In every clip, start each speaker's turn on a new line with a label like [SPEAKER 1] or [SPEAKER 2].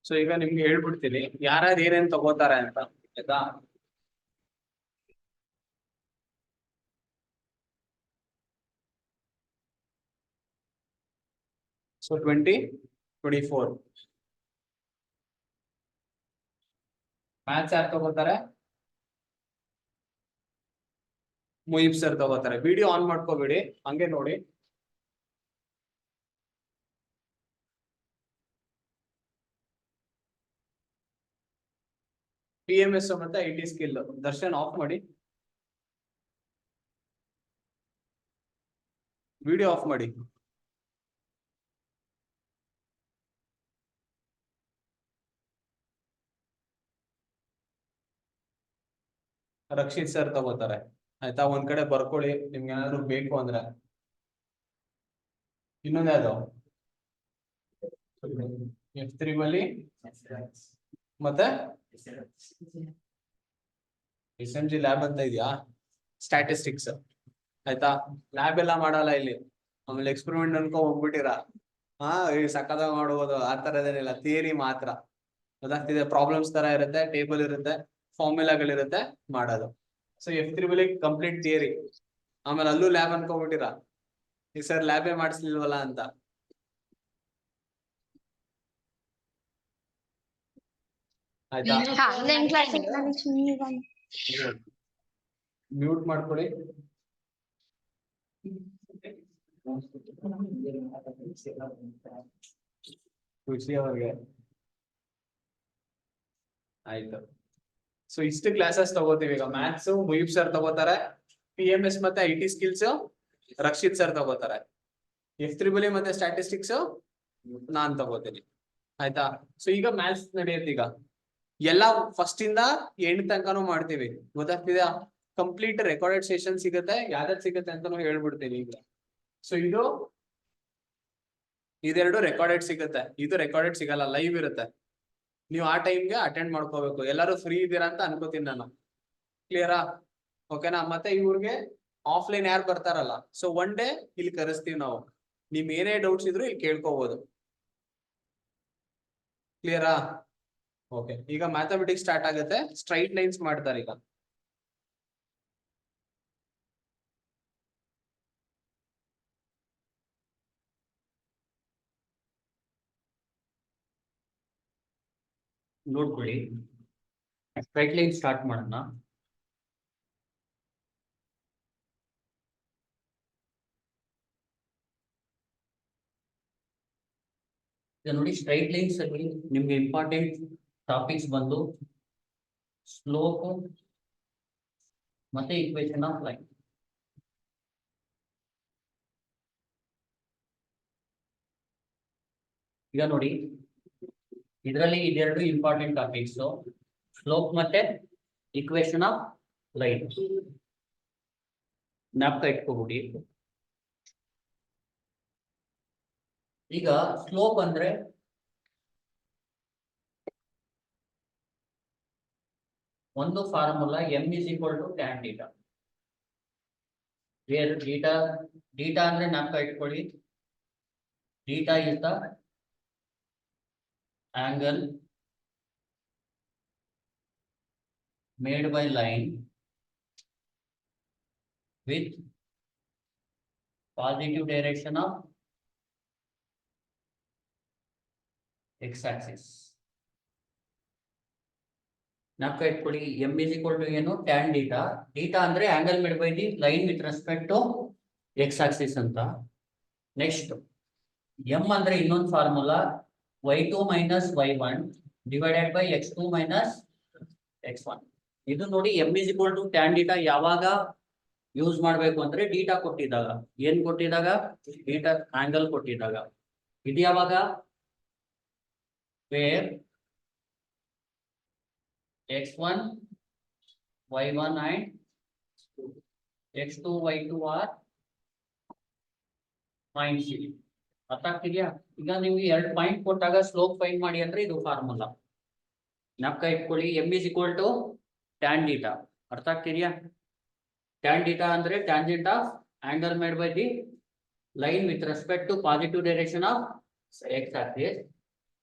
[SPEAKER 1] So ಈಗ ನಿಮ್ಗೆ ಹೇಳ್ಬಿಡ್ತೀನಿ ಯಾರ್ಯಾರು ಏನೇನ್ ತಗೋತಾರೆ ಅಂತ ಆಯ್ತಾ. ಸೊ 2024 ಮ್ಯಾಥ್ಸ್ ಯಾರು ತಗೋತಾರೆ? ಮುಯಿಬ್ ಸರ್ ತಗೋತಾರೆ. ವಿಡಿಯೋ ಆನ್ ಮಾಡ್ಕೋಬೇಡಿ, ಹಂಗೆ ನೋಡಿ. PMS ಮತ್ತೆ IT ಸ್ಕಿಲ್ ದರ್ಶನ್ ಆಫ್ ಮಾಡಿ, ವಿಡಿಯೋ ಆಫ್ ಮಾಡಿ. ರಕ್ಷಿತ್ ಸರ್ ತಗೋತಾರೆ ಆಯ್ತಾ. ಒಂದ್ ಕಡೆ ಬರ್ಕೊಳ್ಳಿ ನಿಮ್ಗೆ ಏನಾದ್ರು ಬೇಕು ಅಂದ್ರೆ. ಇನ್ನೊಂದ್ ಯಾವ್ದು F3 ಬಲ್ಲಿ ಮತ್ತೆ SMG ಲ್ಯಾಬ್ ಅಂತ ಇದೆಯಾ, ಸ್ಟ್ಯಾಟಿಸ್ಟಿಕ್ಸ್ ಆಯ್ತಾ. ಲ್ಯಾಬ್ ಎಲ್ಲ ಮಾಡಲ್ಲ ಇಲ್ಲಿ, ಆಮೇಲೆ ಎಕ್ಸ್ಪೆರಿಮೆಂಟ್ ಅನ್ಕೊ ಹೋಗ್ಬಿಟ್ಟಿರ. ಸಕ್ಕದಾಗ ಮಾಡ್ಬೋದು, ಆ ತರದೇನಿಲ್ಲ, ಥಿಯರಿ ಮಾತ್ರ ಗೊತ್ತಾಗ್ತಿದೆ. ಪ್ರಾಬ್ಲಮ್ಸ್ ತರ ಇರುತ್ತೆ, ಟೇಬಲ್ ಇರುತ್ತೆ, ಫಾರ್ಮುಲಾಗಳಿರುತ್ತೆ, ಮಾಡೋದು. ಸೊ F3 ಬಲ್ಲಿ ಕಂಪ್ಲೀಟ್ ಥಿಯರಿ, ಆಮೇಲೆ ಅಲ್ಲೂ ಲ್ಯಾಬ್ ಅನ್ಕೊಂಡ್ಬಿಟ್ಟಿರ, ಈ ಸರ್ ಲ್ಯಾಬೇ ಮಾಡಿಸ್ಲಿಲ್ವಲ್ಲ ಅಂತ. ಆಯ್ತಾ, ಮ್ಯೂಟ್ ಮಾಡ್ಕೊಳ್ಳಿ. ಖುಷಿ ಅವ್ರಿಗೆ ಆಯ್ತು. ಸೊ ಇಷ್ಟು ಕ್ಲಾಸಸ್ ತಗೋತೀವಿ ಈಗ. ಮ್ಯಾಥ್ಸ್ ಮುಯಿಬ್ ಸರ್ ತಗೋತಾರೆ, PMS ಮತ್ತೆ IT ಸ್ಕಿಲ್ಸ್ ರಕ್ಷಿತ್ ಸರ್ ತಗೋತಾರೆ, F3 ಮತ್ತೆ ಸ್ಟ್ಯಾಟಿಸ್ಟಿಕ್ಸ್ ನಾನ್ ತಗೋತೀನಿ ಆಯ್ತಾ. ಸೊ ಈಗ ಮ್ಯಾಥ್ಸ್ ನಡೆಯುತ್ತೆ. ಈಗ ಎಲ್ಲ ಫಸ್ಟ್ ಇಂದ ಎಂಡ್ ತನಕನೂ ಮಾಡ್ತೀವಿ, ಗೊತ್ತಾಗ್ತಿದ್ಯಾ. ಕಂಪ್ಲೀಟ್ ರೆಕಾರ್ಡೆಡ್ ಸೆಷನ್ ಸಿಗುತ್ತೆ, ಯಾವ್ದು ಸಿಗುತ್ತೆ ಅಂತಾನು ಹೇಳ್ಬಿಡ್ತೀನಿ ಈಗ. ಸೊ ಇದೆರಡು ರೆಕಾರ್ಡೆಡ್ ಸಿಗುತ್ತೆ, ಇದು ರೆಕಾರ್ಡೆಡ್ ಸಿಗಲ್ಲ, ಲೈವ್ ಇರುತ್ತೆ. ನೀವು ಆ ಟೈಮ್ಗೆ ಅಟೆಂಡ್ ಮಾಡ್ಕೋಬೇಕು. ಎಲ್ಲರೂ ಫ್ರೀ ಇದ್ದೀರಾ ಅಂತ ಅನ್ಕೋತೀನಿ ನಾನು. ಕ್ಲಿಯರಾ? ಓಕೆನಾ? ಮತ್ತೆ ಇವ್ರಿಗೆ ಆಫ್ಲೈನ್ ಯಾರು ಬರ್ತಾರಲ್ಲ, ಸೊ ಒನ್ ಡೇ ಇಲ್ಲಿ ಕರೆಸ್ತೀವಿ ನಾವು. ನಿಮ್ ಏನೇ ಡೌಟ್ಸ್ ಇದ್ರು ಇಲ್ಲಿ ಕೇಳ್ಕೋಬಹುದು. ಕ್ಲಿಯರಾ? ಓಕೆ, ಈಗ ಮ್ಯಾಥಮೆಟಿಕ್ಸ್ ಸ್ಟಾರ್ಟ್ ಆಗುತ್ತೆ. ಸ್ಟ್ರೈಟ್ ಲೈನ್ಸ್ ಮಾಡ್ತಾರೆ ಈಗ. ನೋಡ್ಕೊಳ್ಳಿ, ಸ್ಟ್ರೈಟ್ ಲೈನ್ ಸ್ಟಾರ್ಟ್ ಮಾಡೋಣ. ಈಗ ನೋಡಿ, ಸ್ಟ್ರೈಟ್ ಲೈನ್ಸ್ ಅಲ್ಲಿ ನಿಮ್ಗೆ ಇಂಪಾರ್ಟೆಂಟ್ ಟಾಪಿಕ್ಸ್ ಬಂದು ಸ್ಲೋಪ್ ಮತ್ತೆ ಈಕ್ವೇಶನ್ ಆಫ್ ಲೈನ್. ಈಗ ನೋಡಿ, ಇದರಲ್ಲಿ ಇದೆರಡು ಇಂಪಾರ್ಟೆಂಟ್ ಟಾಪಿಕ್ಸ್, ಸ್ಲೋಪ್ ಮತ್ತೆ ಈಕ್ವೇಶನ್ ಆಫ್ ಲೈನ್. ಜ್ಞಾಪಕ ಇಟ್ಕೋಬಿಡಿ. ಈಗ ಸ್ಲೋಪ್ ಅಂದ್ರೆ ಒಂದು formula m is equal to tan theta. Theta ಅಂದ್ರೆ ಜ್ಞಾಪಕ ಇಟ್ಕೊಳ್ಳಿ, theta is the angle made by line with positive direction of x-axis. ಜ್ಞಾಪಕ ಇಟ್ಕೊಳ್ಳಿ, m is equal to ಏನು, tan theta. theta ಅಂದ್ರೆ angle made by the line with respect to x-axis ಅಂತ. Next m ಅಂದ್ರೆ ಇನ್ನೊಂದು formula y2 minus y1 divided by x2 minus x1. ಇದು ನೋಡಿ, m is equal to tan theta ಯಾವಾಗ use ಮಾಡಬೇಕು ಅಂದ್ರೆ ಡೀಟಾ ಕೊಟ್ಟಿದ್ದಾಗ. ಏನ್ ಕೊಟ್ಟಿದಾಗ? ಡೀಟಾ ಆಂಗಲ್ ಕೊಟ್ಟಿದ್ದಾಗ. ಇದು ಯಾವಾಗ? Where x1 y1 and x2 y2 are points. ಅರ್ಥ ಆಗ್ತಿದ್ಯಾ? ಈಗ ನಿಮ್ಗೆ 2 ಪಾಯಿಂಟ್ ಕೊಟ್ಟಾಗ ಸ್ಲೋಪ್ ಫೈಂಡ್ ಮಾಡಿ ಅಂದ್ರೆ ಇದು ಫಾರ್ಮುಲಾ. ಜ್ಞಾಪಕ ಇಟ್ಕೊಳ್ಳಿ, m is equal to tan theta. ಅರ್ಥ ಆಗ್ತಿದ್ಯಾ? tan theta ಅಂದ್ರೆ tangent of angle made by the line with respect to positive direction of x axis.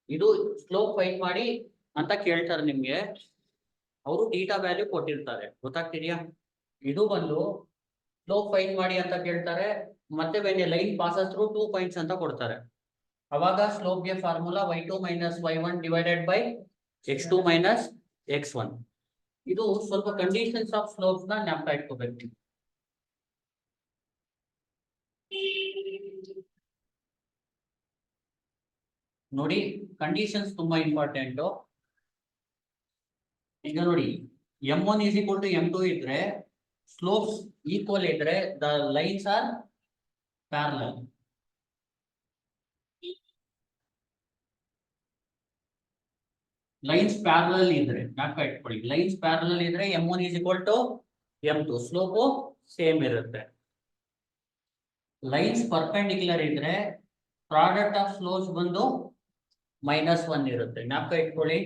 [SPEAKER 1] ಇದು ಸ್ಲೋಪ್ ಫೈಂಡ್ ಮಾಡಿ ಅಂತ ಕೇಳ್ತಾರೆ ನಿಮ್ಗೆ. ಅವರು ಡೀಟಾ ವ್ಯಾಲ್ಯೂ ಕೊಟ್ಟಿರ್ತಾರೆ, ಗೊತ್ತಾಗ್ತಿದ್ಯಾ? ಇದು ಬಂದು ಸ್ಲೋಪ್ ಫೈಂಡ್ ಮಾಡಿ ಅಂತ ಕೇಳ್ತಾರೆ. ಮತ್ತೆ when a line passes through 2 points ಅಂತ ಕೊಡ್ತಾರೆ. ಅವಾಗ ಸ್ಲೋಪ್ಗೆ formula y2 minus y1 divided by x2 minus x1. ಇದು ಸ್ವಲ್ಪ ಕಂಡೀಷನ್ಸ್ ಆಫ್ ಸ್ಲೋಪ್ಸ್ ನ ಜ್ಞಾಪಕ ಇಟ್ಕೋಬೇಕು. ನೋಡಿ, ಕಂಡೀಷನ್ಸ್ ತುಂಬಾ ಇಂಪಾರ್ಟೆಂಟ್. ಈಗ ನೋಡಿ, m1 is equal to m2 ಇದ್ರೆ ಸ್ಲೋಪ್ಸ್ ಈಕ್ವಲ್ ಇದ್ರೆ the lines are parallel. Lines parallel ಇದ್ರೆ ಜ್ಞಾಪಕ ಇಟ್ಕೊಳ್ಳಿ, ಲೈನ್ಸ್ ಪ್ಯಾರಲಲ್ ಇದ್ರೆ m1 is equal to m2, slope same ಇರುತ್ತೆ. ಲೈನ್ಸ್ ಪರ್ಪೆಂಡಿಕ್ಯುಲರ್ ಇದ್ರೆ ಪ್ರಾಡಕ್ಟ್ ಆಫ್ ಸ್ಲೋಪ್ಸ್ ಬಂದು -1 ಇರುತ್ತೆ. ಜ್ಞಾಪಕ ಇಟ್ಕೊಳ್ಳಿ,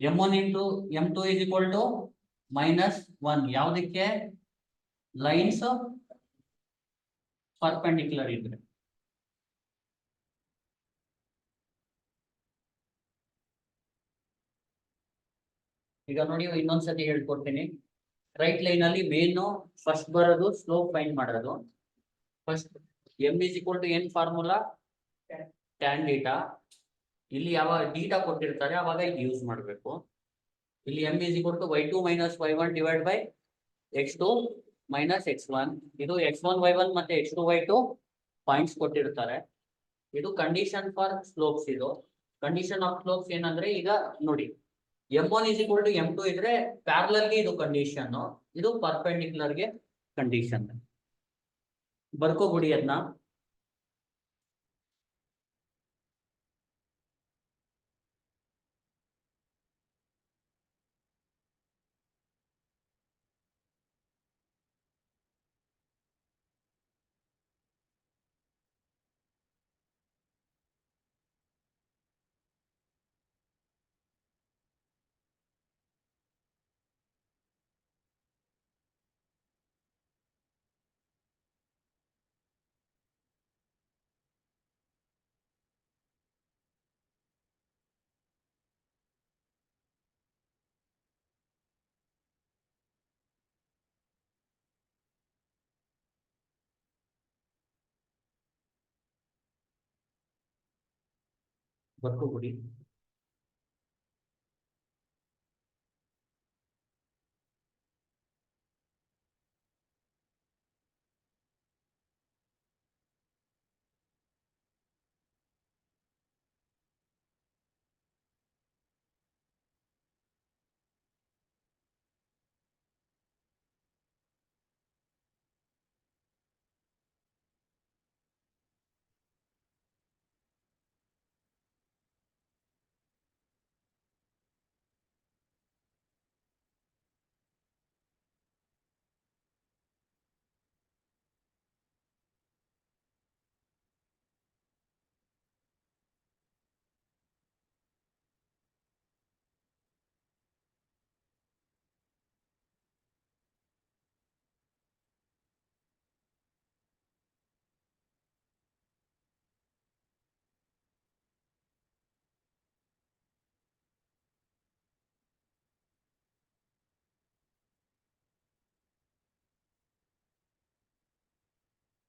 [SPEAKER 1] m1 into m2 is equal to -1. ಯಾವುದಕ್ಕೆ? ಲೈನ್ಸ್ ಪರ್ಪೆಂಡಿಕ್ಯುಲರ್ ಇದ್ರೆ. ಈಗ ನೋಡಿ, ಇನ್ನೊಂದ್ಸತಿ ಹೇಳ್ಕೊಡ್ತೀನಿ. ರೈಟ್ ಲೈನ್ ಅಲ್ಲಿ ಮೇನ್ ಫಸ್ಟ್ ಬರೋದು ಸ್ಲೋಪ್ ಫೈಂಡ್ ಮಾಡೋದು. First m is equal to n formula tan theta. ಇಲ್ಲಿ ಯಾವ ಡೀಟಾ ಕೊಟ್ಟಿರ್ತಾರೆ ಅವಾಗ ಇದು ಯೂಸ್ ಮಾಡಬೇಕು. ಇಲ್ಲಿ m is equal to y2 minus y1 divide by x2 minus x1. ಇದು x1 y1 ಮತ್ತೆ x2 y2 ಪಾಯಿಂಟ್ಸ್ ಕೊಟ್ಟಿರ್ತಾರೆ. ಇದು ಕಂಡೀಷನ್ ಫಾರ್ ಸ್ಲೋಪ್ಸ್. ಇದು ಕಂಡೀಷನ್ ಆಫ್ ಸ್ಲೋಪ್ಸ್ ಏನಂದ್ರೆ, ಈಗ ನೋಡಿ, m1 is equal to m2 ಇದ್ರೆ ಪ್ಯಾರಲಲ್ ಗೆ ಇದು ಕಂಡೀಷನ್, ಇದು ಪರ್ಪೆಂಡಿಕ್ಯುಲರ್ ಗೆ ಕಂಡೀಷನ್. ಬರ್ಕೋಬಿಡಿ ಅದನ್ನ. ಬರ್ಕೋಬಿಡಿ.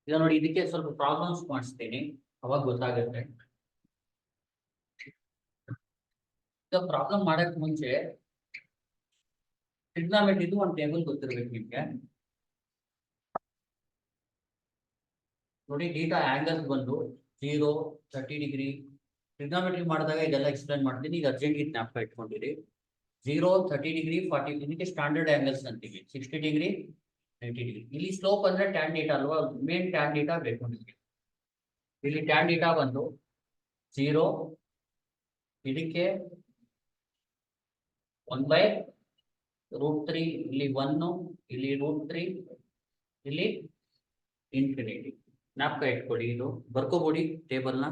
[SPEAKER 1] ಈಗ ನೋಡಿ, ಇದಕ್ಕೆ ಸ್ವಲ್ಪ ಪ್ರಾಬ್ಲಮ್ಸ್ ಮಾಡಿಸ್ತೀನಿ, ಅವಾಗ ಗೊತ್ತಾಗುತ್ತೆ. ಈಗ ಪ್ರಾಬ್ಲಮ್ ಮಾಡಕ್ ಮುಂಚೆ ಟ್ರಿಗ್ನಾಮೆಟ್ರಿದು ಒಂದು ಟೇಬಲ್ ಗೊತ್ತಿರ್ಬೇಕು ನಿಮ್ಗೆ. ನೋಡಿ, ಡೀಟಾ ಆಂಗಲ್ಸ್ ಬಂದು 0, 30 ಡಿಗ್ರಿ. ಟ್ರಿಗ್ನಾಮೆಟ್ರಿ ಮಾಡಿದಾಗ ಇದೆಲ್ಲ ಎಕ್ಸ್ಪ್ಲೈನ್ ಮಾಡ್ತೀನಿ, ಈಗ ಅರ್ಜೆಂಟ್ ಜ್ಞಾಪಕ ಇಟ್ಕೊಂಡಿರಿ. 0, 30 ಡಿಗ್ರಿ, 40, ಇದಕ್ಕೆ ಸ್ಟ್ಯಾಂಡರ್ಡ್ ಆಂಗಲ್ಸ್ ಅಂತೀವಿ. 60 ಡಿಗ್ರಿ, 90 ಡಿಗ್ರಿ. ಇಲ್ಲಿ ಸ್ಲೋಪ್ ಅಂದ್ರೆ ಟ್ಯಾನ್ ಡೀಟಾ ಅಲ್ವಾ, ಮೇನ್ ಟ್ಯಾನ್ ಡೀಟಾ ಬೇಕು ನಿಮಗೆ. ಇಲ್ಲಿ ಟ್ಯಾನ್ ಡೀಟಾ ಬಂದು 0, ಇದಕ್ಕೆ 1/√3, ಇಲ್ಲಿ 1, ಇಲ್ಲಿ √3, ಇಲ್ಲಿ ಇನ್ಫಿನಿಟಿ. ಜ್ಞಾಪಕ ಇಟ್ಕೊಡಿ, ಇದು ಬರ್ಕೋಬಿಡಿ ಟೇಬಲ್ನ.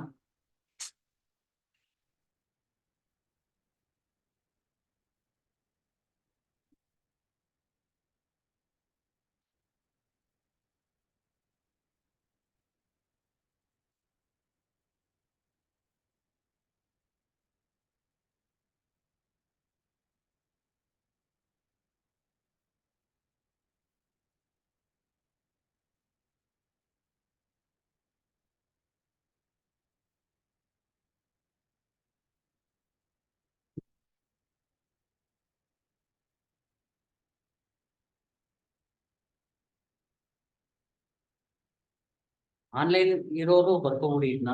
[SPEAKER 1] ಆನ್ಲೈನ್ ಇರೋರು ಬರ್ಕೊಬಿಡಿ ಇದನ್ನ.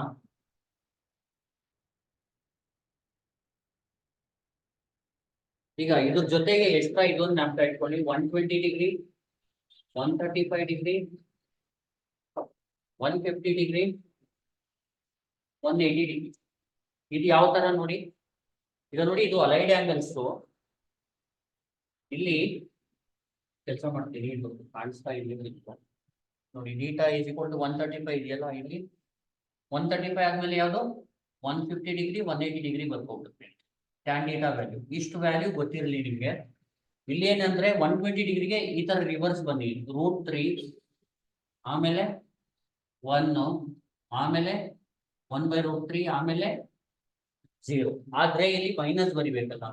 [SPEAKER 1] ಈಗ ಇದ್ರ ಜೊತೆಗೆ ಎಕ್ಸ್ಟ್ರಾ ಇದೊಂದು ಜ್ಞಾಪಕ ಇಟ್ಕೊಳ್ಳಿ, 120 ಡಿಗ್ರಿ, 135 ಡಿಗ್ರಿ, 150 ಡಿಗ್ರಿ, 180 ಡಿಗ್ರಿ. ಇದು ಯಾವ ತರ ನೋಡಿ, ಈಗ ನೋಡಿ ಇದು ಅಲೈಡ್ ಆಂಗಲ್ಸ್. ಇಲ್ಲಿ ಕೆಲಸ ಮಾಡ್ತೀವಿ, ಇದು ಕಾಣಿಸ್ತಾ ಇಲ್ಲಿ ನೋಡಿ, ಡೀಟಾ ಈಸ್ ಈಕ್ವಲ್ ಟು 135 ಇದೆಯಲ್ಲ, ಇಲ್ಲಿ 135 ಆದ್ಮೇಲೆ ಯಾವುದು 150 ಡಿಗ್ರಿ 180 ಡಿಗ್ರಿ ಬರ್ಕೋಗುತ್ತೆ ಟ್ಯಾನ್ ಡೀಟಾ ವ್ಯಾಲ್ಯೂ. ಇಷ್ಟು ವ್ಯಾಲ್ಯೂ ಗೊತ್ತಿರಲಿ ನಿಮಗೆ. ಇಲ್ಲಿ ಏನಂದ್ರೆ 120 ಡಿಗ್ರಿಗೆ ಈ ತರ ರಿವರ್ಸ್ ಬನ್ನಿ, √3, ಆಮೇಲೆ 1, ಆಮೇಲೆ 1/√3, ಆಮೇಲೆ 0. ಆದ್ರೆ ಇಲ್ಲಿ ಮೈನಸ್ ಬರಿಬೇಕಲ್ಲ,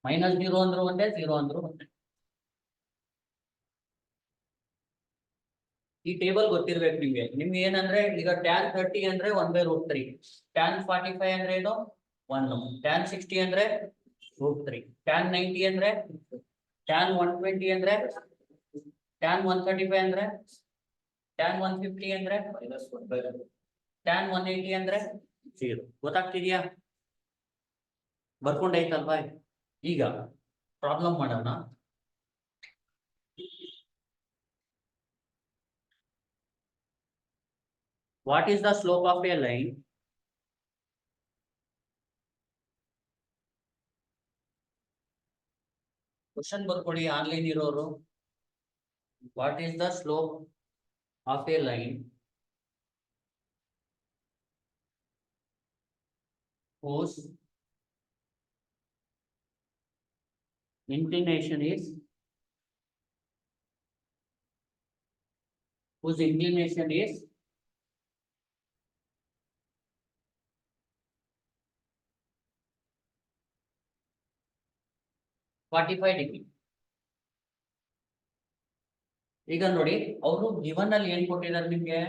[SPEAKER 1] -0 ಅಂದ್ರೂ ಒಂದೇ, 0 ಅಂದ್ರೂ ಒಂದೇ. ಈ ಟೇಬಲ್ ಗೊತ್ತಿರ್ಬೇಕು ನಿಮ್ಗೆ ಏನಂದ್ರೆ, ಈಗ ಟ್ಯಾನ್ 30 ಅಂದ್ರೆ 1/√3, ಟ್ಯಾನ್ 45 ಅಂದ್ರೆ ಏನು 1, ಟ್ಯಾನ್ 60 ಅಂದ್ರೆ √3, ಟ್ಯಾನ್ 90 ಅಂದ್ರೆ, ಟ್ಯಾನ್ 120 ಅಂದ್ರೆ, ಟ್ಯಾನ್ 135 ಅಂದ್ರೆ, ಟ್ಯಾನ್ 150 ಅಂದ್ರೆ -1/√3, ಟ್ಯಾನ್ 180 ಅಂದ್ರೆ 0. ಗೊತ್ತಾಗ್ತಿದ್ಯಾ? ಬರ್ಕೊಂಡೈತಲ್ವಾ? ಈಗ ಪ್ರಾಬ್ಲಮ್ ಮಾಡೋಣ. What is the slope of a line question ಬರ್ಕೊಳ್ಳಿ ಆನ್ಲೈನ್ ಇರೋರು. What is the slope of A line whose inclination is 45 degree. ಈಗ ನೋಡಿ, ಅವರು ಗಿವನ್ ಅಲ್ಲಿ ಏನ್ ಕೊಟ್ಟಿದ್ದಾರೆ ನಿಮ್ಗೆ,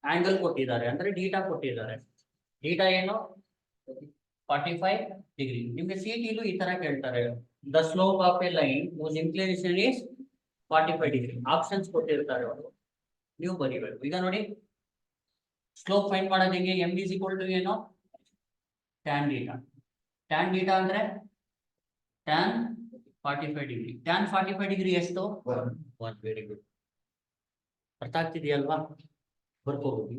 [SPEAKER 1] ಆಂಗಲ್ ಕೊಟ್ಟಿದ್ದಾರೆ, ಅಂದ್ರೆ ಡೀಟಾ ಕೊಟ್ಟಿದ್ದಾರೆ. ಡೀಟಾ ಏನು 45 ಡಿಗ್ರಿ. ನಿಮ್ಗೆ ಸಿಟಿಲು ಈ ತರ ಕೇಳ್ತಾರೆ, the slope of A line whose inclination is 45 degree. Options ಕೊಟ್ಟಿರ್ತಾರೆ ಅವರು, ನೀವು ಬರೀಬೇಕು. ಈಗ ನೋಡಿ, ಸ್ಲೋಪ್ ಫೈಂಡ್ ಮಾಡೋದು ಹೆಂಗೆ, m is equal to ಏನು ಟ್ಯಾನ್ ಡೀಟಾ. ಟ್ಯಾನ್ ಡೀಟಾ ಅಂದ್ರೆ ಟ್ಯಾನ್ 45 ಡಿಗ್ರಿ. ಟ್ಯಾನ್ 45 ಡಿಗ್ರಿ ಎಷ್ಟು 1. Very good. ಅರ್ಥ ಆಗ್ತಿದೆಯಲ್ವಾ? ಬರ್ಕೋಬಹುದು.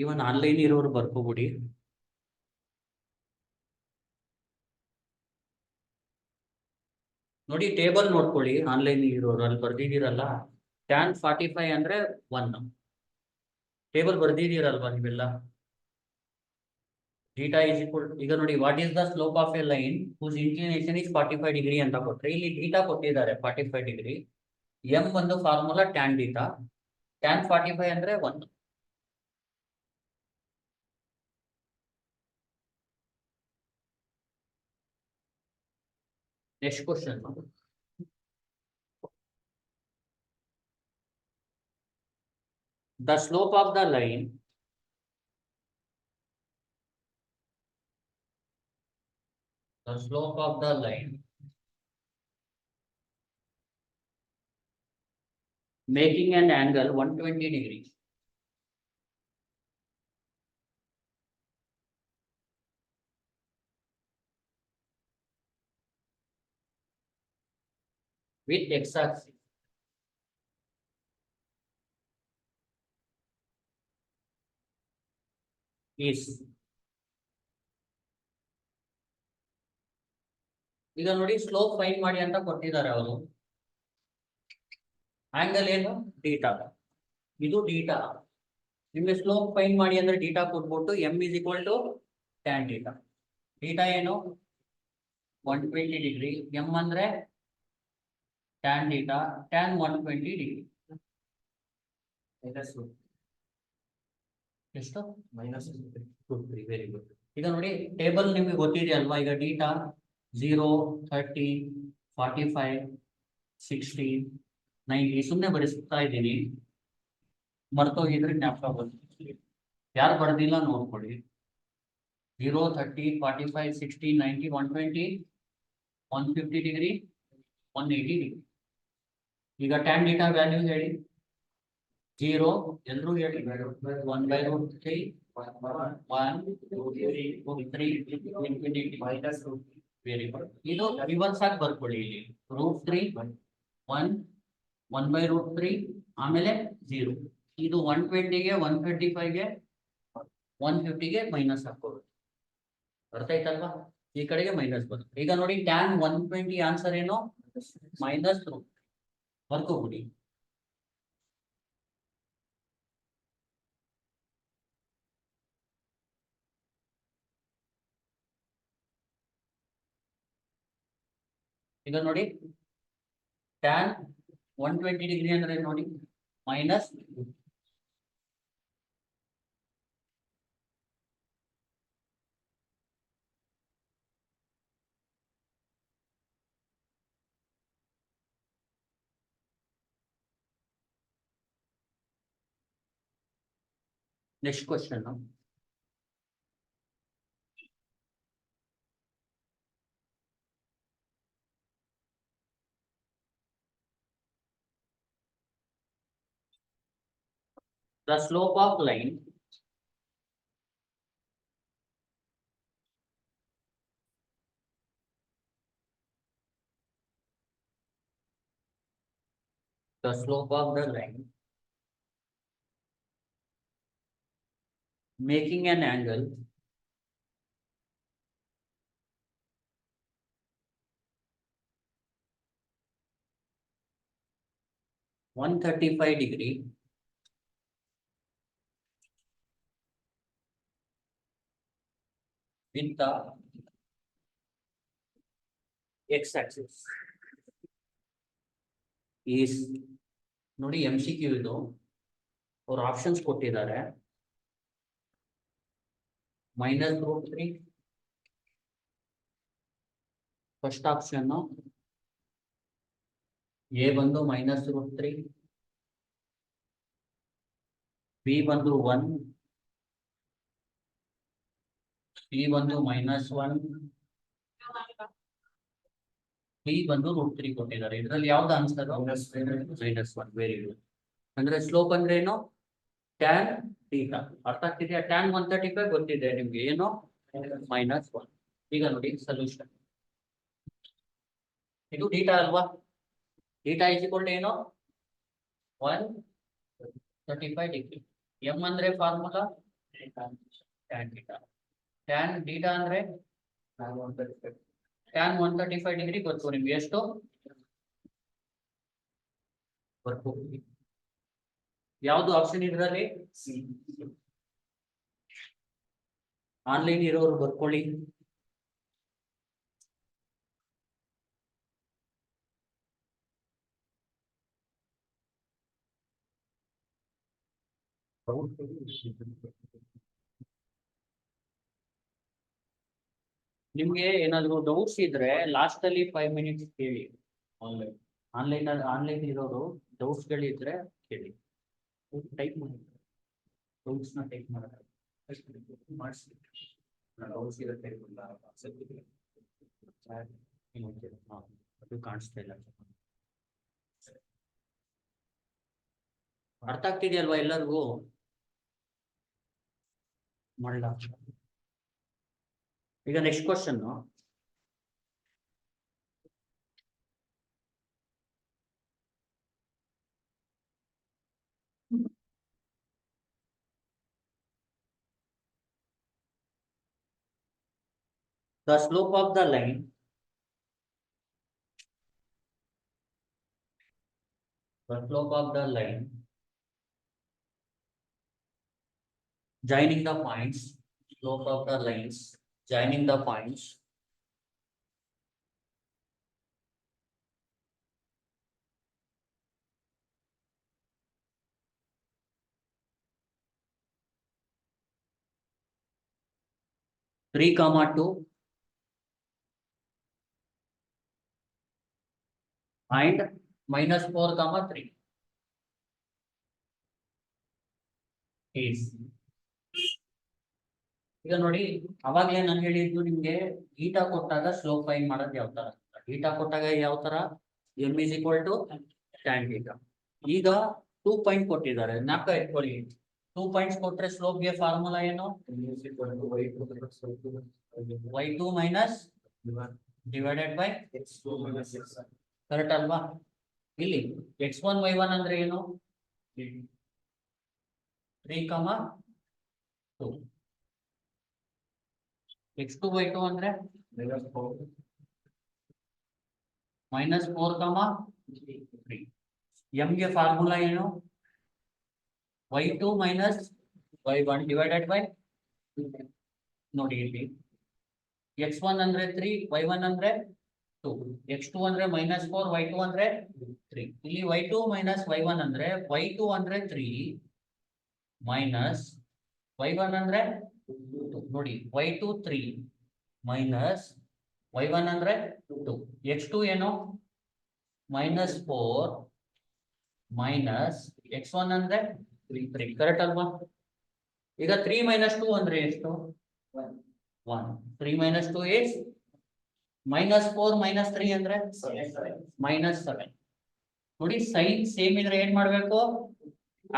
[SPEAKER 1] ಈವನ್ ಆನ್ಲೈನ್ ಇರೋರು ಬರ್ಕೋಬಿಡಿ. ನೋಡಿ ಟೇಬಲ್ ನೋಡ್ಕೊಳ್ಳಿ, ಆನ್ಲೈನ್ ಇರೋರು ಅಲ್ಲಿ ಬರ್ದಿದ್ದೀರಲ್ಲ, ಟ್ಯಾನ್ 45 ಅಂದ್ರೆ 1. ಟೇಬಲ್ ಬರ್ದಿದ್ದೀರಲ್ವಾ ನೀವೆಲ್ಲ. ಡೀಟಾ ಈಸ್ ಈಕ್ವಲ್, ಈಗ ನೋಡಿ, what is the slope of A line whose inclination is 45 degree ಅಂತ ಕೊಟ್ರೆ, ಇಲ್ಲಿ ಡೀಟಾ ಕೊಟ್ಟಿದ್ದಾರೆ 45 ಡಿಗ್ರಿ. ಎಂ ಒಂದು ಫಾರ್ಮುಲಾ ಟ್ಯಾನ್ ಡೀಟಾ, ಟ್ಯಾನ್ 45 ಅಂದ್ರೆ 1. Next question, the slope of the line making an angle 120 degrees with x-axis is. ಈಗ ನೋಡಿ, slope find ಮಾಡಿ ಅಂತ ಕೊಟ್ಟಿದ್ದಾರೆ ಅವರು. ಆಂಗಲ್ ಏನು ಡೀಟಾ, ಇದು ಡೀಟಾ. ನಿಮ್ಗೆ ಸ್ಲೋಪ್ ಫೈಂಡ್ ಮಾಡಿ ಅಂದ್ರೆ ಡೀಟಾ ಕೊಟ್ಬಿಟ್ಟು m is equal to tan theta. Theta ಏನು 120 ಡಿಗ್ರಿ, m ಅಂದ್ರೆ tan ಡೀಟಾ, tan 120 ಡಿಗ್ರಿ. ಎಷ್ಟು -3. Very good. ಈಗ ನೋಡಿ, ಟೇಬಲ್ ನಿಮ್ಗೆ ಗೊತ್ತಿದೆಯಲ್ವಾ. ಈಗ ಡೀಟಾ 0, 30, 45, 60, 90 ಸುಮ್ಮನೆ ಬರೆಸ್ತಾ ಇದ್ದೀನಿ. ಮರ್ತೋಗಿದ್ರೆ ಜ್ಞಾಪಕ ಬರ್ತೀನಿ. ಯಾರು ಬರ್ದಿಲ್ಲ ನೋಡ್ಕೊಳ್ಳಿ. 0, 30, 45, 60, 90, 120, 150 degree, 180 degree. ಈಗ tan theta ವ್ಯಾಲ್ಯೂ ಹೇಳಿ. 0 ಎಲ್ಲರೂ ಹೇಳಿ. 1/√3 1 2 3 infinity minus ವೆರಿ ಗುಡ್. ಇದು ರಿವರ್ಸ್ ಆಗಿ ಬರ್ಕೊಳ್ಳಿ ಇಲ್ಲಿ. √3 1 1/√3 ಆಮೇಲೆ 0. ಇದು 120ಗೆ 135ಗೆ 150ಗೆ ಮೈನಸ್ ಹಾಕೋದು. ಅರ್ಥ ಆಯ್ತಲ್ವಾ? ಈ ಕಡೆಗೆ ಮೈನಸ್ ಬರುತ್ತೆ. ಈಗ ನೋಡಿ tan 120 ಆನ್ಸರ್ ಏನು? -√3 ಬರ್ಕೋಬಿಡಿ. ಈಗ ನೋಡಿ tan 120 ಡಿಗ್ರಿ ಅಂದ್ರೆ ನೋಡಿ minus next question. The slope of line making an angle (135° with the x-axis is ನೋಡಿ MCQ ಇದು ಅವ್ರು ಆಪ್ಷನ್ಸ್ ಕೊಟ್ಟಿದ್ದಾರೆ. -√3 ಫಸ್ಟ್ ಆಪ್ಷನ್, ಎ ಬಂದು -√3, ಬಿ ಬಂದು 1, ಸಿ ಬಂದು -1, ಡಿ ಬಂದು √3 ಕೊಟ್ಟಿದ್ದಾರೆ. ಇದರಲ್ಲಿ ಯಾವ್ದು ಆನ್ಸರ್? -1. Very good. ಅಂದ್ರೆ ಸ್ಲೋಪ್ ಅಂದ್ರೆ ಏನು? tan theta. ಅರ್ಥ ಆಗ್ತಿದೆಯಾ? tan 135 ಗೊತ್ತಿದೆ ನಿಮ್ಗೆ, ಏನು? -1. ಈಗ ನೋಡಿ ಸೊಲ್ಯೂಷನ್. ಇದು ಥೀಟಾ ಅಲ್ವಾ? ಥೀಟಾ ಇಸ್ ಈಕ್ವಲ್ ಟು ಏನು? 135°. ಎಂ ಅಂದ್ರೆ formula tan theta. tan theta ಅಂದ್ರೆ tan 135° ಗೊತ್ತು ನಿಮ್ಗೆ. ಎಷ್ಟು ಬರ್ಕೋತೀವಿ? ಯಾವ್ದು ಆಪ್ಷನ್ ಇದರಲ್ಲಿ? ಆನ್ಲೈನ್ ಇರೋರು ಬರ್ಕೊಳ್ಳಿ. ನಿಮ್ಗೆ ಏನಾದ್ರು ಡೌಟ್ಸ್ ಇದ್ರೆ ಲಾಸ್ಟ್ ಅಲ್ಲಿ 5 minutes ಕೇಳಿ. ಆನ್ಲೈನ್ ಇರೋರು ಡೌಟ್ಸ್ ಗಳಿದ್ರೆ ಕೇಳಿ. ಟೈಪ್ ಮಾಡಿ, ಡೌಟ್ಸ್ ನ ಟೈಪ್ ಮಾಡೋದು ಮಾಡಿಸಿ. ಡೌಟ್ಸ್ ಇರುತ್ತೆ ಅದು ಕಾಣಿಸ್ತಾ ಇಲ್ಲ. ಅರ್ಥ ಆಗ್ತಿದೆಯಲ್ವಾ ಎಲ್ಲರಿಗೂ? ಮಾಡಲ. ಈಗ next question. The slope of the line joining the points, slope of the lines joining the points (3, 2) and -4, 3 is ಈಗ ನೋಡಿ, ಅವಾಗ್ಲೇ ನಾನು ಹೇಳಿದ್ದು ನಿಮ್ಗೆ ಈಟಾ ಕೊಟ್ಟಾಗ ಸ್ಲೋಪ್ ಫೈಂಡ್ ಮಾಡೋದು ಯಾವ ತರ. ಈಟಾ ಕೊಟ್ಟಾಗ ಯಾವ ತರ, m is equal to tan theta. ಈಗ 2 ಪಾಯಿಂಟ್ ಕೊಟ್ಟಿದ್ದಾರೆ, ಜ್ಞಾಪಕ ಇಟ್ಕೊಳ್ಳಿ. 2 ಪಾಯಿಂಟ್ಸ್ ಕೊಟ್ರೆ ಸ್ಲೋಪ್ ಗೆ ಫಾರ್ಮುಲಾ ಏನು, y2 minus divided by correct ಅಲ್ವಾ. ಇಲ್ಲಿ x1 y1 ಅಂದ್ರೆ ಏನು, 3, 2. x2 y2 ಅಂದ್ರೆ -4, 3. m ಗೆ ಫಾರ್ಮುಲಾ ಏನು, y2 minus y1 divided by, ನೋಡಿ ಇಲ್ಲಿ x1 ಅಂದ್ರೆ 3, y1 ಅಂದ್ರೆ 2, x2 ಅಂದ್ರೆ -4, y2 ಅಂದ್ರೆ 3. ಇಲ್ಲಿ y2 ಮೈನಸ್ y1 ಅಂದ್ರೆ y2 ಅಂದ್ರೆ 3 ಮೈನಸ್ y1 ಅಂದ್ರೆ 2. ನೋಡಿ y2 3 ಮೈನಸ್ y1 ಅಂದ್ರೆ 2. x2 ಏನು, -4 ಮೈನಸ್ x1 ಅಂದ್ರೆ 3. ಕರೆಕ್ಟ್ ಅಲ್ವಾ. ಈಗ 3 ಮೈನಸ್ 2 ಅಂದ್ರೆ ಎಷ್ಟು, 1. 3 ಮೈನಸ್ 2 is -4 ಮೈನಸ್ 3 ಅಂದ್ರೆ -7. ನೋಡಿ ಸೈನ್ ಸೇಮ್ ಇದ್ರೆ ಏನ್ ಮಾಡ್ಬೇಕು,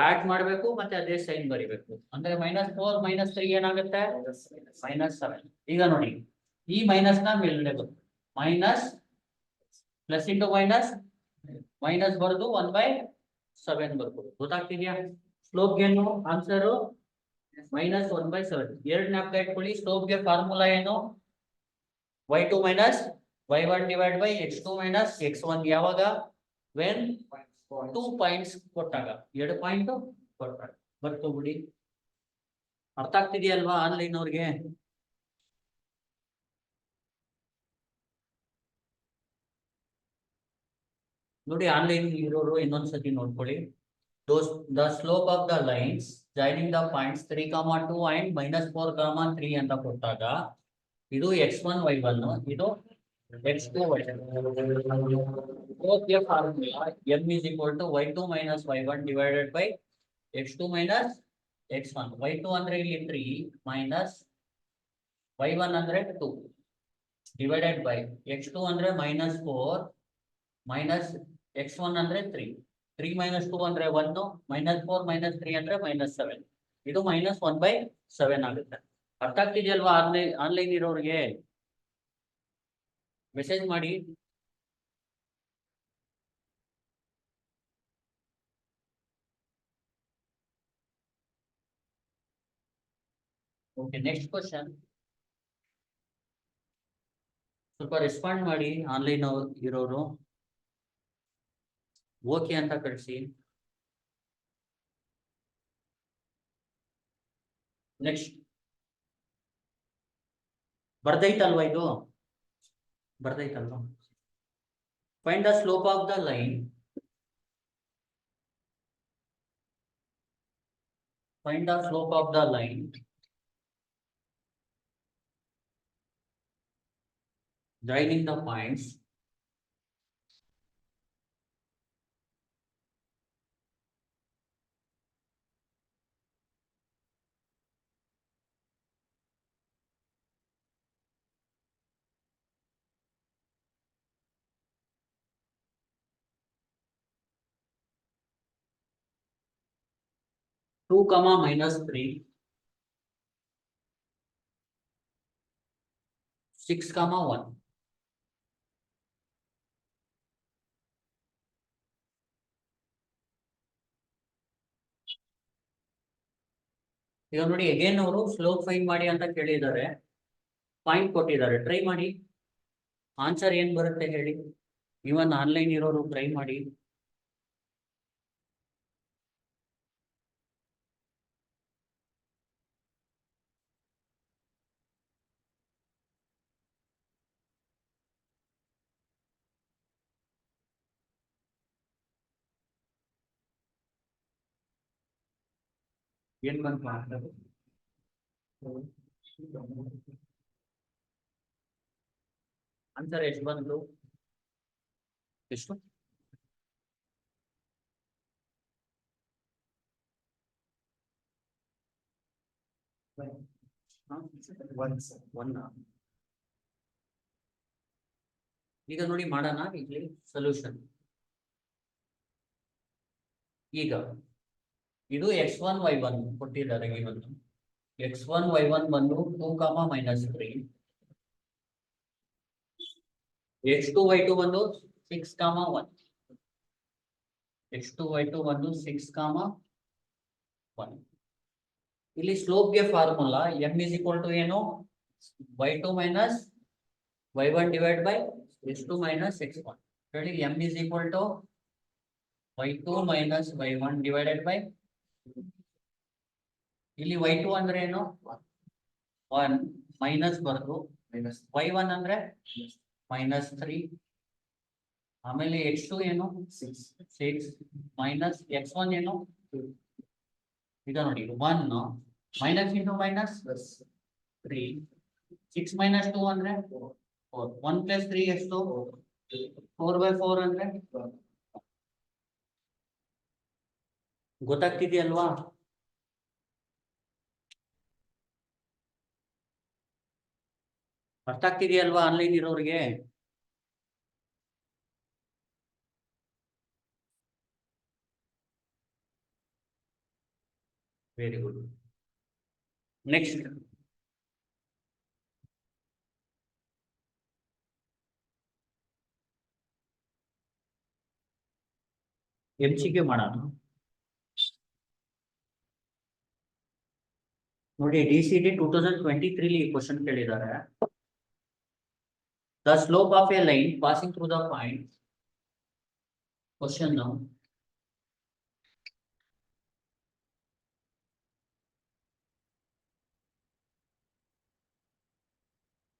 [SPEAKER 1] ಆಡ್ ಮಾಡ್ಬೇಕು ಮತ್ತೆ ಅದೇ ಸೈನ್ ಬರಿಬೇಕು. ಅಂದ್ರೆ -4 ಮೈನಸ್ 3 ಏನಾಗುತ್ತೆ, -7. ಈಗ ನೋಡಿ ಈ ಮೈನಸ್ ನ ಮೇಲ್ಗಡೆ ಬಂತು, minus plus into minus minus ಬರೋದು 1/7 ಬರ್ಬೋದು. ಗೊತ್ತಾಗ್ತಿದ್ಯಾ. ಸ್ಲೋಪ್ ಗೆನು ಆನ್ಸರ್ -1/7. ಎರಡು ಜ್ಞಾಪಕ ಇಟ್ಕೊಳ್ಳಿ. ಸ್ಲೋಪ್ ಗೆ ಫಾರ್ಮುಲಾ ಏನು, y2 minus y1 divide by x2 minus x1. ಯಾವಾಗ, ವೆನ್ 2 ಪಾಯಿಂಟ್ಸ್ ಕೊಟ್ಟಾಗ, 2 ಪಾಯಿಂಟ್ ಕೊಟ್ಟಾಗ ಬರ್ಕೋಬಿಡಿ. ಅರ್ಥ ಆಗ್ತಿದೆಯಲ್ವಾ ಆನ್ಲೈನ್ ಅವ್ರಿಗೆ. ನೋಡಿ ಆನ್ಲೈನ್ ಇರೋರು ಇನ್ನೊಂದ್ಸತಿ ನೋಡ್ಕೊಳ್ಳಿ. The slope of the lines joining the points 3, 2 and -4, 3 ಅಂತ ಕೊಟ್ಟಾಗ ಇದು x1 y1, ಇದು x2 y2. Both the formula m is equal to y2 minus y1 divided by x2 minus x1. y2 ಅಂದ್ರೆ ಇಲ್ಲಿ 3 minus y1 ಅಂದ್ರೆ 2 divided by x2 ಅಂದ್ರೆ -4 minus x1 ಅಂದ್ರೆ 3. 3 minus 2 ಅಂದ್ರೆ 1, -4 minus 3 ಅಂದ್ರೆ -7. ಇದು -1/7 ಆಗುತ್ತೆ. ಅರ್ಥ ಆಗ್ತಿದೆಯಲ್ವಾ ಆನ್ಲೈನ್ ಇರೋರಿಗೆ. ಮೆಸೇಜ್ ಮಾಡಿ. Okay, next question. ಸ್ವಲ್ಪ ರೆಸ್ಪಾಂಡ್ ಮಾಡಿ ಆನ್ಲೈನ್ ಇರೋರು. ಓಕೆ ಅಂತ ಕಳಿಸಿ. ನೆಕ್ಸ್ಟ್ ಬರ್ದೈತಲ್ವಾ, ಇದು ಬರ್ದೈತಲ್ವಾ. Find the slope of the line. Find the slope of the line joining the points -2, -3, 6, 1. ಈಗ ನೋಡಿ ಅಗೇನ್ ಅವರು ಸ್ಲೋಪ್ ಫೈಂಡ್ ಮಾಡಿ ಅಂತ ಕೇಳಿದ್ದಾರೆ, ಪಾಯಿಂಟ್ ಕೊಟ್ಟಿದ್ದಾರೆ. ಟ್ರೈ ಮಾಡಿ, ಆನ್ಸರ್ ಏನ್ ಬರುತ್ತೆ ಹೇಳಿ. ಇವನ್ ಆನ್ಲೈನ್ ಇರೋರು ಟ್ರೈ ಮಾಡಿ. ಏನ್ ಬಂತು ಆನ್ಸರ್, ಎಷ್ಟು ಬಂತು, ಎಷ್ಟು? ಒನ್. ಈಗ ನೋಡಿ ಮಾಡೋಣ ಇಲ್ಲಿ ಸೊಲ್ಯೂಷನ್. ಈಗ ಇದು x1 y1 ಕೊಟ್ಟಿದ್ದಾರೆ ಇವತ್ತು. x1 y1 ಬಂದು 2, -3. x2 y2 ಬಂದು 6, 1. x2 y2 ಬಂದು 6, 1. ಇಲ್ಲಿ ಸ್ಲೋಪ್ ಗೆ formula m is equal to ಏನು, y2 minus y1 divided by x2 minus x1. ಹೇಳಿ m is equal to y2 minus y1 divided by, ಇಲ್ಲಿ y2 ಅಂದ್ರೆ ಏನು, 1 ಮೈನಸ್ ಬರ್ದು, y1 ಅಂದ್ರೆ -3, ಆಮೇಲೆ x2 ಏನು 6 ಮೈನಸ್ x1 ಏನು 2. ಈಗ ನೋಡಿ 1 ಮೈನಸ್ ಇಂಟು ಮೈನಸ್ 3, 6 minus 2 ಅಂದ್ರೆ 4, 1 plus 3 ಎಷ್ಟು 4/4 ಅಂದ್ರೆ. ಗೊತ್ತಾಗ್ತಿದೆಯಲ್ವಾ? ಅರ್ಥ ಆಗ್ತಿದೆಯಲ್ವಾ ಆನ್ಲೈನ್ ಇರೋರಿಗೆ? Very good. ನೆಕ್ಸ್ಟ್ MCQ ಮಾಡೋಣ. ನೋಡಿ DCT 2023 ಕ್ವಶನ್ ಕೇಳಿದ್ದಾರೆ. The slope of a line passing through the point. Question now.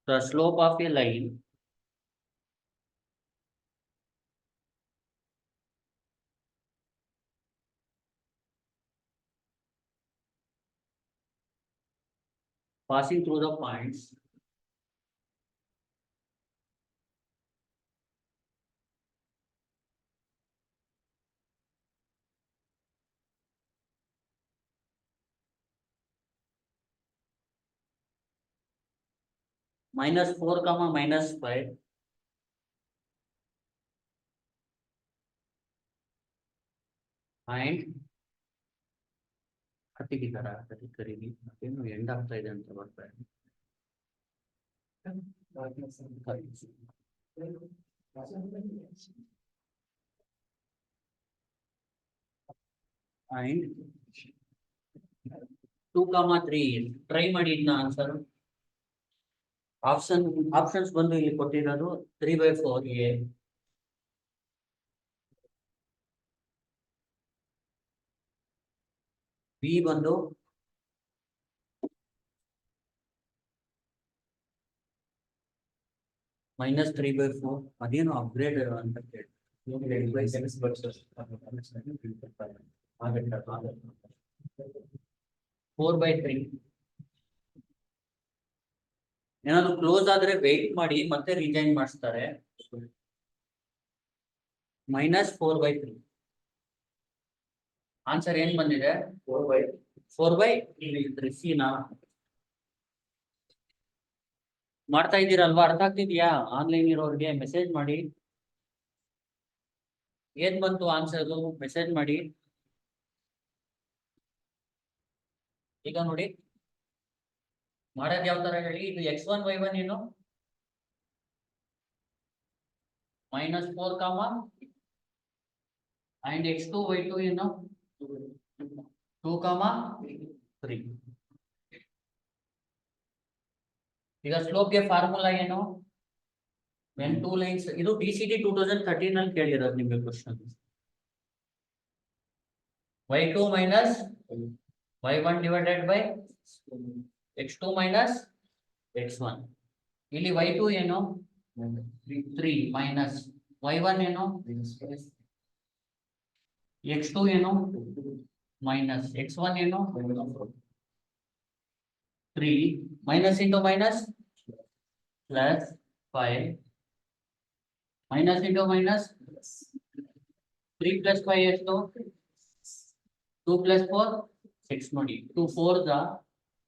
[SPEAKER 1] The slope of a line passing through the points -4, -5 and ಕಟ್ಟಿಗಿದ್ದಾರ ಕರೀರಿ, ಏನು ಎಂಡ್ ಆಗ್ತಾ ಇದೆ ಅಂತ ಬರ್ತಾ ಇದೆ. And 2, 3 ಟ್ರೈ ಮಾಡಿ ಇದನ್ನ ಆನ್ಸರ್. ಆಪ್ಷನ್ಸ್ ಬಂದು ಇಲ್ಲಿ ಕೊಟ್ಟಿರೋದು 3/4 A, B ಬಂದು -3/4. ಅದೇನು ಅಪ್ಗ್ರೇಡ್ ಅಂತ ಕೇಳಿ 4/3. ಏನಾದ್ರು ಕ್ಲೋಸ್ ಆದ್ರೆ ವೆಯ್ಟ್ ಮಾಡಿ ಮತ್ತೆ ರಿಜೈನ್ ಮಾಡಿಸ್ತಾರೆ. -4/3 ಆನ್ಸರ್ ಏನ್ ಬಂದಿದೆ? 4/3 ಸಿನಾ? ಮಾಡ್ತಾ ಇದ್ದೀರಲ್ವಾ? ಅರ್ಥ ಆಗ್ತಿದ್ಯಾ? ಆನ್ಲೈನ್ ಇರೋರಿಗೆ ಮೆಸೇಜ್ ಮಾಡಿ. ಏನ್ ಬಂತು ಆನ್ಸರ್ ಮೆಸೇಜ್ ಮಾಡಿ. ಈಗ ನೋಡಿ ಮಾಡೋದು ಯಾವ ತರ ಹೇಳಿ. ಇದು x1 y1 ಏನು -4, and x2 y2 ಏನು 2, 3. ಈಗ ಸ್ಲೋಪ್ ಗೆ ಫಾರ್ಮುಲಾ ಏನು? when two lines, ಇದು DCT 2013 ಅಲ್ಲಿ ಕೇಳಿರೋದು ನಿಮಗೆ question. y2 minus y1 divided by x2 minus x1. ಇಲ್ಲಿ y2 ಏನು 3 minus y1 ಏನು x2 ಏನು minus x1 ಏನು 3 minus into minus plus 5 minus into minus 3 plus 5 ಎಷ್ಟು 2 plus 4 6 ನೋಡಿ 2 4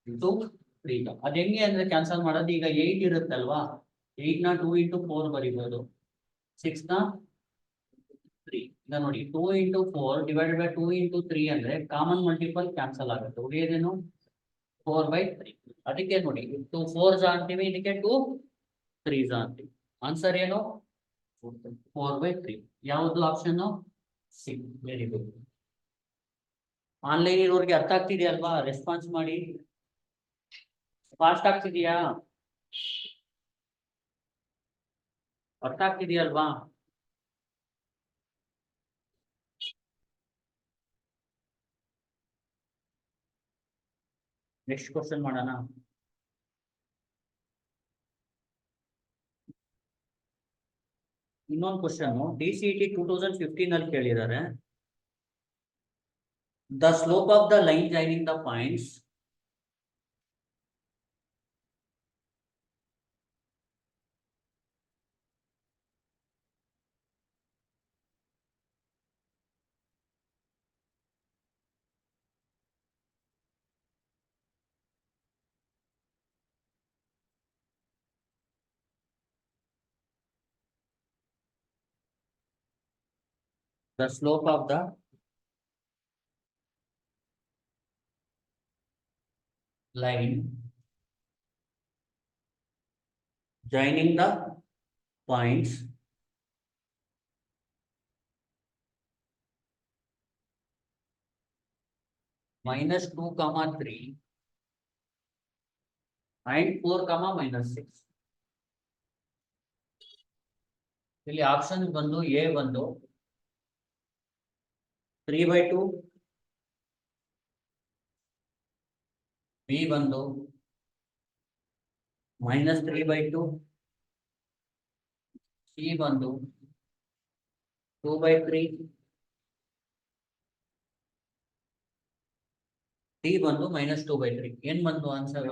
[SPEAKER 1] 2 3 ಅದ್ ಹೆಂಗೆ ಅಂದ್ರೆ ಕ್ಯಾನ್ಸಲ್ ಮಾಡೋದು, ಈಗ 8 ಇರುತ್ತಲ್ವಾ, 8 ನ 2 ಇಂಟು 4 ಬರೀಬಹುದು, 6 ನ 3. ಈಗ ನೋಡಿ 2 ಇಂಟು 4 ಡಿವೈಡೆಡ್ ಬೈ 2 ಇಂಟು 3 ಅಂದ್ರೆ ಕಾಮನ್ ಮಲ್ಟಿಪಲ್ ಕ್ಯಾನ್ಸಲ್ ಆಗುತ್ತೆ, ಉಳಿಯೋದೇನು 4/3. ಅದಕ್ಕೆ ನೋಡಿ 2 4s ಅಂತೀವಿ, ಇದಕ್ಕೆ 2 3s ಅಂತೀವಿ. ಆನ್ಸರ್ ಏನು 4/3. ಯಾವುದು option C. Very good. Online ಇರೋರಿಗೆ ಅರ್ಥ ಆಗ್ತಿದೆಯಲ್ವಾ? ರೆಸ್ಪಾನ್ಸ್ ಮಾಡಿ. ಫಾಸ್ಟ್ ಆಗ್ತಿದೆಯಾ? ಅರ್ಥ ಆಗ್ತಿದೆಯಲ್ವಾ? ನೆಕ್ಸ್ಟ್ ಕ್ವಶನ್ ಮಾಡೋಣ. ಇನ್ನೊಂದು ಕ್ವಶನ್ DCET 2015 ಅಲ್ಲಿ ಕೇಳಿದ್ದಾರೆ. The slope of the line joining the points the slope of the line joining the points -2, 3 and 4, -6. ಇಲ್ಲಿ ಆಪ್ಷನ್ ಬಂದು ಎ ಬಂದು 3/2, ಬಿ ಬಂದು -3/2, ಸಿ ಬಂದು 2/3, ಡಿ ಬಂದು -2/3. ಏನ್ ಬಂದು ಆನ್ಸರ್?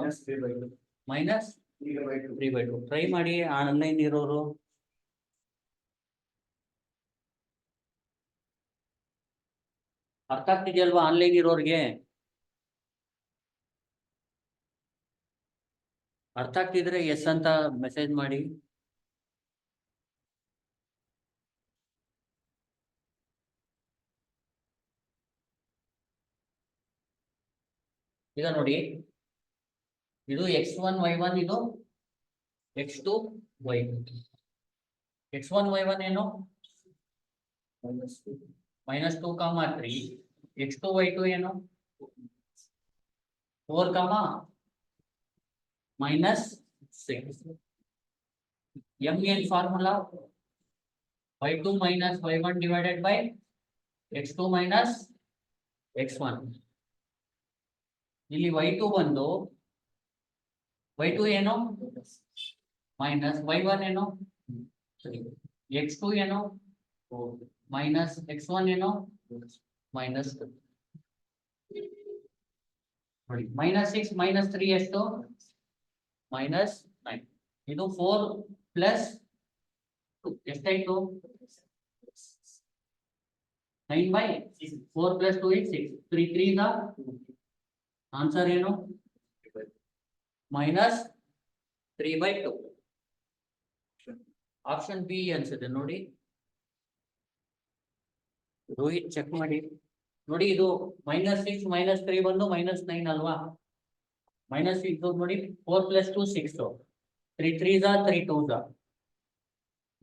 [SPEAKER 1] -3/2. ಟ್ರೈ ಮಾಡಿ ಆನ್ಲೈನ್ ಇರೋರು. ಅರ್ಥ ಆಗ್ತಿದೆಯಲ್ವಾ ಆನ್ಲೈನ್ ಇರೋರಿಗೆ? ಅರ್ಥ ಆಗ್ತಿದ್ರೆ ಎಸ್ ಅಂತ ಮೆಸೇಜ್ ಮಾಡಿ. ಈಗ ನೋಡಿ ಇದು x1 y1, ಇದು x2 y2. x1 y1 ಏನು -2, -3. x2 y2 ಏನು 4, -6. m ಏನ್ formula? y2 - y1 divided by x2 - x1. ಇಲ್ಲಿ y2 ಬಂದು y2 ಏನು ಮೈನಸ್, y1 ಏನು 3, x2 ಏನು ಮೈನಸ್, x1 ಏನು -2. ನೋಡಿ -6 -3 ಎಷ್ಟು -9. ಇದು 4 ಪ್ಲಸ್ 2 ಎಷ್ಟಾಯ್ತು? 9/6. 4 + 2 is 6. 3 3 ಆನ್ಸರ್ ಏನು -3/2. ಆಪ್ಷನ್ ಬಿ ಅನ್ಸುತ್ತೆ ನೋಡಿ. ರೋಹಿತ್ ಚೆಕ್ ಮಾಡಿ. ನೋಡಿ ಇದು -6 -3 ಬಂದು -9 ಅಲ್ವಾ? -6 ನೋಡಿ 4 + 2 6. 3 3 3 2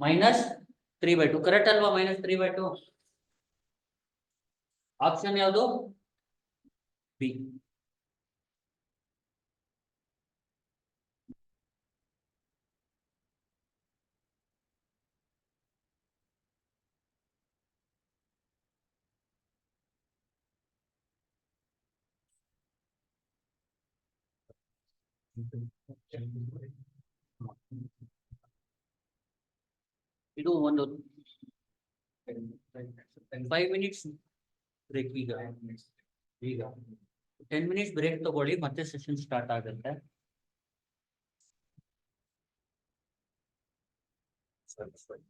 [SPEAKER 1] -3/2. ಕರೆಕ್ಟ್ ಅಲ್ವಾ? -3/2. ಆಪ್ಷನ್ ಯಾವುದು? ಬಿ. ಇದು ಒಂದು 5 ಮಿನಿಟ್ಸ್ ಬ್ರೇಕ್. ಈಗ 10 ಮಿನಿಟ್ಸ್ ಬ್ರೇಕ್ ತಗೊಳ್ಳಿ, ಮತ್ತೆ ಸೆಷನ್ ಸ್ಟಾರ್ಟ್ ಆಗುತ್ತೆ. ಸರಿ.